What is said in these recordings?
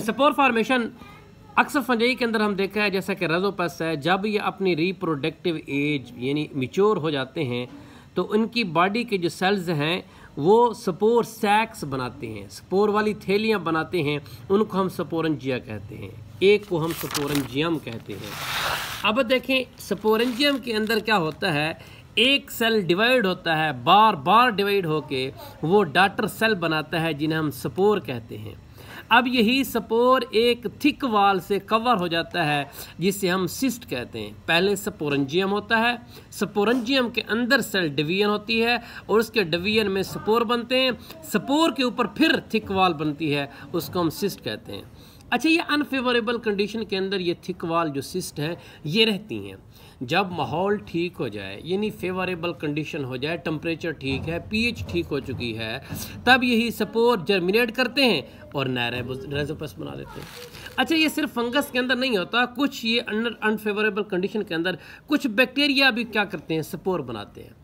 Spore formation अक्सर fungi के अंदर हम देखा है, जैसा कि रजोपस है, जब ये अपनी रिप्रोडक्टिव एज यानी मिच्योर हो जाते हैं तो उनकी बॉडी के जो सेल्स हैं वो स्पोर सैक्स बनाते हैं, स्पोर वाली थैलियाँ बनाते हैं, उनको हम स्पोरेंजिया कहते हैं, एक को हम स्पोरेंजियम कहते हैं। अब देखें स्पोरेंजियम के अंदर क्या होता है, एक सेल डिवाइड होता है, बार बार डिवाइड होके वो डॉटर सेल बनाता है जिन्हें हम स्पोर कहते हैं। अब यही स्पोर एक थिक वाल से कवर हो जाता है जिसे हम सिस्ट कहते हैं। पहले स्पोरेंजियम होता है, स्पोरेंजियम के अंदर सेल डिवीजन होती है और उसके डिवीजन में स्पोर बनते हैं, स्पोर के ऊपर फिर थिक वाल बनती है, उसको हम सिस्ट कहते हैं। अच्छा, ये अनफेवरेबल कंडीशन के अंदर ये थिक वाल जो सिस्ट हैं ये रहती हैं। जब माहौल ठीक हो जाए यानी फेवरेबल कंडीशन हो जाए, टेम्परेचर ठीक है, पीएच ठीक हो चुकी है, तब यही स्पोर जर्मिनेट करते हैं और नया रेजोपस बना देते हैं। अच्छा, ये सिर्फ फंगस के अंदर नहीं होता, कुछ ये अनफेवरेबल कंडीशन के अंदर कुछ बैक्टीरिया भी क्या करते हैं, स्पोर बनाते हैं।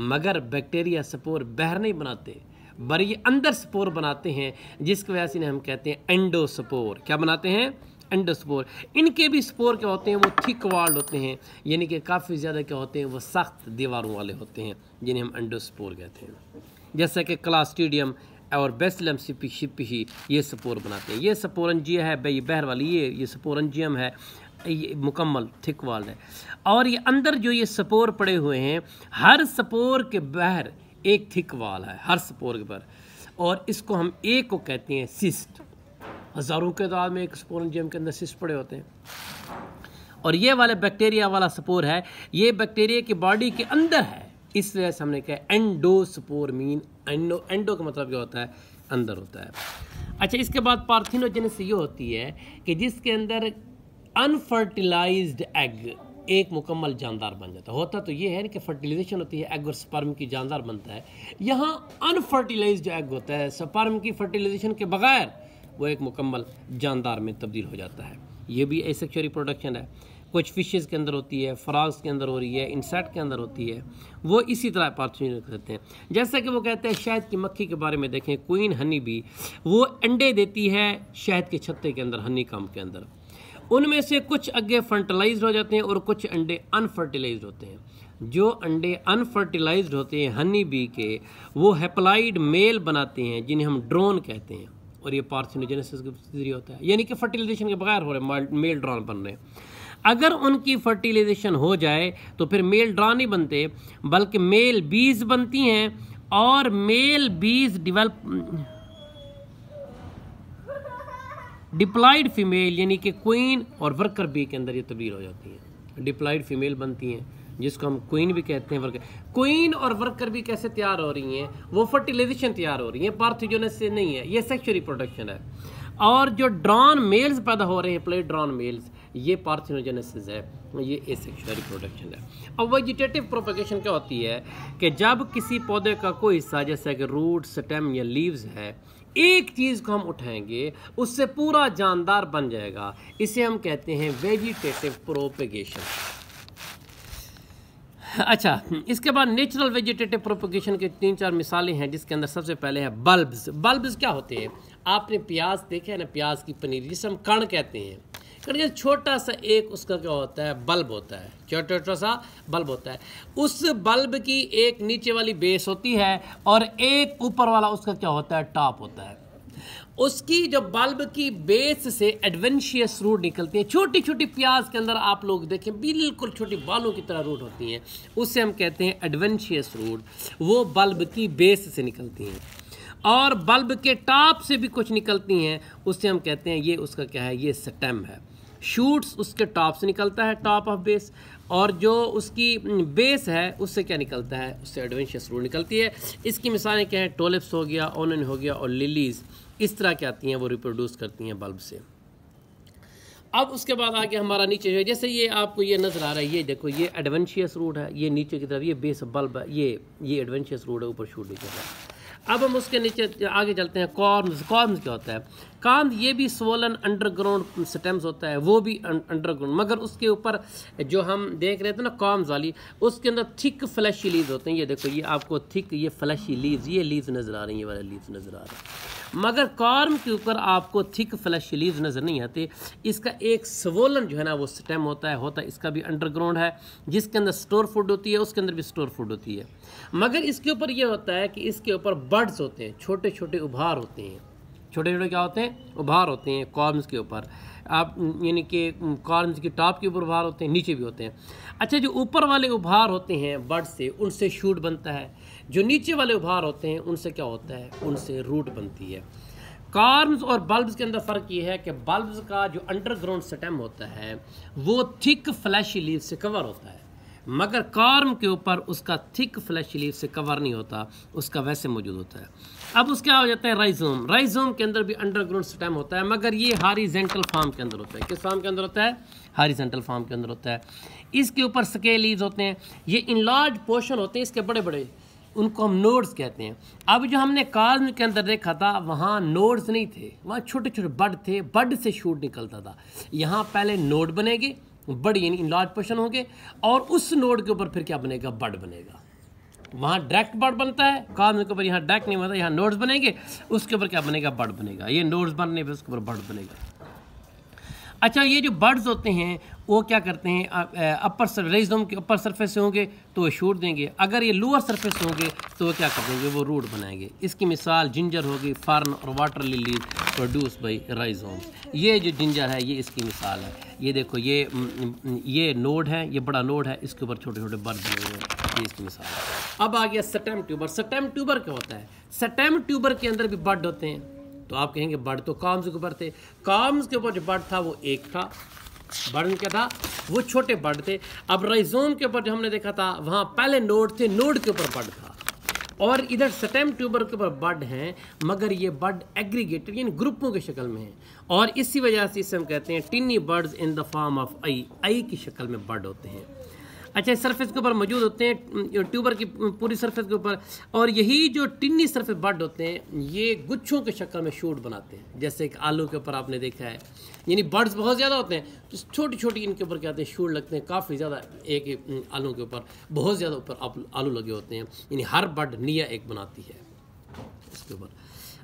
मगर बैक्टीरिया स्पोर बाहर नहीं बनाते, बल्कि ये अंदर स्पोर बनाते हैं, जिसकी वजह से इन्हें हम कहते हैं एंडोस्पोर। क्या बनाते हैं, एंडोस्पोर। इनके भी स्पोर क्या होते हैं, वो थिक वाल्ड होते हैं, यानी कि काफ़ी ज़्यादा क्या होते हैं, वो सख्त दीवारों वाले होते हैं, जिन्हें हम एंडोस्पोर कहते हैं। जैसा कि क्लास्ट्रीडियम और बेसिलम शिपी ये स्पोर बनाते हैं। ये स्पोरेंजिया है भाई, बहर वाली ये स्पोरेंजियम है, ये मुकम्मल थिक वाल्ड है। और ये अंदर जो ये स्पोर पड़े हुए हैं, हर स्पोर के बाहर एक थिक वाल है, हर स्पोर के बाहर, और इसको हम एक को कहते हैं सिस्ट। हज़ारों के तादाद में एक स्पोरेंजियम के अंदर सिस्ट पड़े होते हैं। और ये वाले बैक्टीरिया वाला स्पोर है, ये बैक्टीरिया की बॉडी के अंदर है, इस वजह से हमने कहा एंडोस्पोर। मीन एंडो का मतलब क्या होता है, अंदर होता है। अच्छा, इसके बाद पार्थिनोजेनेसिस ये होती है कि जिसके अंदर अनफर्टिलाइज्ड एग एक मुकम्मल जानदार बन जाता है। होता तो ये है कि फर्टिलाइजेशन होती है, एग और स्पर्म की जानदार बनता है। यहाँ अनफर्टिलाइज्ड एग होता है, स्पर्म की फर्टिलाइजेशन के बगैर वो एक मुकम्मल जानदार में तब्दील हो जाता है। ये भी एसेक्सुअल रिप्रोडक्शन है। कुछ फिशेस के अंदर होती है, फ्रॉग्स के अंदर हो रही है, इंसेक्ट के अंदर होती है, वो इसी तरह पार्थिनोजेनेसिस करते हैं। जैसा कि वो कहते हैं शहद की मक्खी के बारे में देखें, क्वीन हनी बी, वो अंडे देती है शहद के छत्ते के अंदर, हनी कॉम्ब के अंदर। उनमें से कुछ अंडे फर्टिलाइज्ड हो जाते हैं और कुछ अंडे अनफर्टिलाइज्ड होते हैं। जो अंडे अनफर्टिलाइज्ड होते हैं हनी बी के, वो हैप्लॉइड मेल बनाते हैं जिन्हें हम ड्रोन कहते हैं, और ये पार्थिनोजेनेसिस के जरिए होता है, यानी कि फर्टिलाइजेशन के बगैर हो रहे मेल ड्रोन बन रहे हैं। अगर उनकी फर्टिलाइजेशन हो जाए तो फिर मेल ड्रोन नहीं बनते, बल्कि मेल बीज बनती हैं, और मेल बीज डिप्लॉयड फीमेल यानी कि क्वीन और वर्कर बी के अंदर ये तब्दील हो जाती हैं। डिप्लॉयड फीमेल बनती हैं, जिसको हम क्वीन भी कहते हैं। वर्कर क्वीन और वर्कर भी कैसे तैयार हो रही हैं, वो फर्टिलाइजेशन तैयार हो रही हैं, पार्थिनोजेनेसिस से नहीं है, ये सेक्सुअल रिप्रोडक्शन है। और जो ड्रॉन मेल्स पैदा हो रहे हैं, प्ले ड्रॉन मेल्स, ये पार्थिनोजेनेसिस है, ये एसेक्सुअल रिप्रोडक्शन है। अब वेजिटेटिव प्रोपगेशन क्या होती है कि जब किसी पौधे का कोई हिस्सा, जैसे कि रूट, स्टेम या लीव्स है, एक चीज़ को हम उठाएंगे उससे पूरा जानदार बन जाएगा, इसे हम कहते हैं वेजिटेटिव प्रोपगेशन। अच्छा, इसके बाद नेचुरल वेजिटेटिव प्रोपगेशन के 3-4 मिसालें हैं, जिसके अंदर सबसे पहले है बल्ब्स। बल्ब्स क्या होते हैं, आपने प्याज देखे है ना, प्याज की पनीर जिसे हम कण कहते हैं, कण छोटा सा एक उसका क्या होता है, बल्ब होता है, छोटा सा बल्ब होता है। उस बल्ब की एक नीचे वाली बेस होती है और एक ऊपर वाला उसका क्या होता है, टॉप होता है। उसकी जो बल्ब की बेस से एडवेंशियस रूट निकलती हैं, छोटी छोटी प्याज के अंदर आप लोग देखें बिल्कुल छोटी बालों की तरह रूट होती हैं, उससे हम कहते हैं एडवेंशियस रूट, वो बल्ब की बेस से निकलती हैं। और बल्ब के टॉप से भी कुछ निकलती हैं, उससे हम कहते हैं ये उसका क्या है, ये स्टेम है। शूट्स उसके टॉप से निकलता है, टॉप ऑफ बेस, और जो उसकी बेस है उससे क्या निकलता है, उससे एडवेंशियस रूट निकलती है। इसकी मिसालें क्या हैं, टोलिप्स हो गया, ओनन हो गया और लिलीज़, इस तरह की आती हैं, वो रिप्रोड्यूस करती हैं बल्ब से। अब उसके बाद आगे हमारा नीचे जो है, जैसे ये आपको ये नज़र आ रहा है, ये देखो ये एडवेंशियस रूट है, ये नीचे की तरफ ये बेस बल्ब है, ये एडवेंशियस रूट है, ऊपर शूट नहीं कर रहा है। अब हम उसके नीचे आगे चलते हैं, कॉर्म्स। कॉर्म्स क्या होता है, काम्स ये भी स्वोलन अंडरग्राउंड स्टेम्स होता है, वो भी अंडरग्राउंड, मगर उसके ऊपर जो हम देख रहे थे ना काम्स वाली, उसके अंदर थिक फ्लैशी लीव्स होते हैं। ये देखो ये आपको थिक ये फ्लैशी लीव्स, ये लीव्स नज़र आ रही हैं, ये वाले लीव्स नज़र आ रहे हैं, मगर कार्म के ऊपर आपको थिक फ्लैशी लीव्स नज़र नहीं आते। इसका एक स्वोलन जो है ना वो स्टेम होता है, इसका भी अंडरग्राउंड है, जिसके अंदर स्टोर फूड होती है, उसके अंदर भी स्टोर फूड होती है। मगर इसके ऊपर ये होता है कि इसके ऊपर बड्स होते हैं, छोटे छोटे उभार होते हैं, छोटे छोटे क्या होते हैं, उभार होते हैं कॉर्म्स के ऊपर। आप यानी कि कॉर्म्स की टॉप के ऊपर उभार होते हैं, नीचे भी होते हैं। अच्छा, जो ऊपर वाले उभार होते हैं बड से, उनसे शूट बनता है। जो नीचे वाले उभार होते हैं उनसे क्या होता है, उनसे रूट बनती है। कॉर्म्स और बल्ब्स के अंदर फ़र्क ये है कि बल्ब्स का जो अंडरग्राउंड स्टेम होता है वो थिक फ्लैशी लीव से कवर होता है, मगर कॉर्म के ऊपर उसका थिक फ्लैशी लीव से कवर नहीं होता, उसका वैसे मौजूद होता है। अब उसके आ जाता है राइजोम। राइजोम के अंदर भी अंडरग्राउंड स्टेम होता है, मगर ये हॉरिजॉन्टल फॉर्म के अंदर होता है। किस फॉर्म के अंदर होता है, हॉरिजॉन्टल फॉर्म के अंदर होता है। इसके ऊपर स्केल लीव्स होते हैं, ये इनलार्ज पोर्शन होते हैं इसके बड़े बड़े, उनको हम नोड्स कहते हैं। अब जो हमने कॉर्म के अंदर देखा था वहाँ नोड्स नहीं थे, वहाँ छोटे छोटे बड थे, बड से शूट निकलता था। यहाँ पहले नोड बनेगी, बड़ी यानी इनलार्ज पोर्शन होंगे, और उस नोड के ऊपर फिर क्या बनेगा, बड बनेगा। वहाँ डायरेक्ट बड बनता है, कॉर्म के ऊपर यहाँ डायरेक्ट नहीं बनता, यहाँ नोड्स बनेंगे, उसके ऊपर क्या बनेगा, बड बनेगा। ये नोड्स बनने पर उसके ऊपर बड बनेगा। अच्छा, ये जो बर्ड्स होते हैं वो क्या करते हैं, अपर राइजोम के ऊपर सरफेस से होंगे तो वो शूट देंगे, अगर ये लोअर सरफेस से होंगे तो वो क्या कर देंगे, वो रूट बनाएंगे। इसकी मिसाल जिंजर होगी, फर्न और water lily produce by rhizome. ये जो जिंजर है ये इसकी मिसाल है। ये देखो ये नोड है, ये बड़ा नोड है, इसके ऊपर छोटे छोटे बर्ड बने हुए हैं, ये इसकी मिसाल है। अब आ गया स्टेम ट्यूबर। स्टेम ट्यूबर क्या होता है, स्टेम ट्यूबर के अंदर भी बर्ड होते हैं। तो आप कहेंगे बर्ड तो कॉर्म्स के ऊपर थे, कॉर्म्स के ऊपर जो बर्ड था वो एक था, बर्ड क्या था, वो छोटे बर्ड थे। अब राइजोम के ऊपर जो हमने देखा था वहाँ पहले नोड थे, नोड के ऊपर बर्ड था, और इधर स्टेम ट्यूबर के ऊपर बर्ड हैं, मगर ये बर्ड एग्रीगेटेड यानी ग्रुपों की शक्ल में है, और इसी वजह से इसे हम कहते हैं tiny birds in the form of eye की शक्ल में बर्ड होते हैं। अच्छा, सरफेस के ऊपर मौजूद होते हैं ट्यूबर की पूरी सरफेस के ऊपर, और यही जो टिन्नी सरफेस बर्ड होते हैं ये गुच्छों की शक्ल में शूट बनाते हैं, जैसे एक आलू के ऊपर आपने देखा है। यानी बर्ड्स बहुत ज़्यादा होते हैं तो छोटी छोटी इनके ऊपर क्या होते हैं, शूट लगते हैं काफ़ी ज़्यादा, एक आलू के ऊपर बहुत ज़्यादा ऊपर आलू लगे होते हैं, यानी हर बर्ड निया एक बनाती है इसके ऊपर।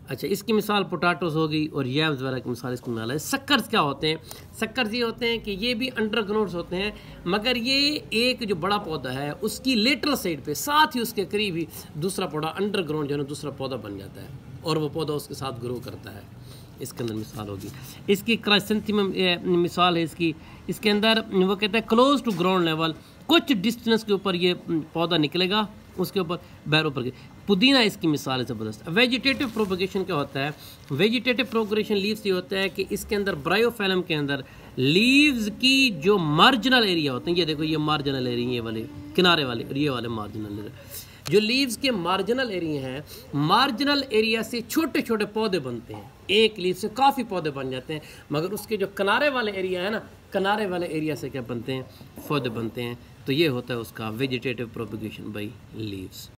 अच्छा, इसकी मिसाल पोटाटोस होगी, और यैम्स वगैरह की मिसाल इसकी मिसाल है। सक्कर्स क्या होते हैं, सक्कर्स ये होते हैं कि ये भी अंडरग्राउंड्स होते हैं, मगर ये एक जो बड़ा पौधा है उसकी लेटरल साइड पे साथ ही उसके करीब ही दूसरा पौधा अंडरग्राउंड जो है दूसरा पौधा बन जाता है, और वो पौधा उसके साथ ग्रो करता है। इसके अंदर मिसाल होगी इसकी क्राइसेंथेमम मिसाल है इसकी। इसके अंदर वो कहते हैं क्लोज टू ग्राउंड लेवल, कुछ डिस्टेंस के ऊपर ये पौधा निकलेगा, उसके ऊपर बैरों पर। पुदीना इसकी मिसाल है ज़बरदस्त। वेजिटेटिव प्रोपगेशन क्या होता है, वेजिटेटिव प्रोपगेशन लीव्स ये होता है कि इसके अंदर ब्रायोफाइलम के अंदर लीव्स की जो मार्जिनल एरिया होते हैं, ये देखो ये मार्जिनल एरिया, ये वाले किनारे वाले और ये वाले मार्जिनल एरिया, जो लीव्स के मार्जिनल एरिया हैं, मार्जिनल एरिया से छोटे छोटे पौधे बनते हैं, एक लीव से काफ़ी पौधे बन जाते हैं, मगर उसके जो किनारे वाले एरिया है ना, किनारे वाले एरिया से क्या बनते हैं, पौधे बनते हैं। तो ये होता है उसका वेजिटेटिव प्रोपगेशन बाय लीव्स।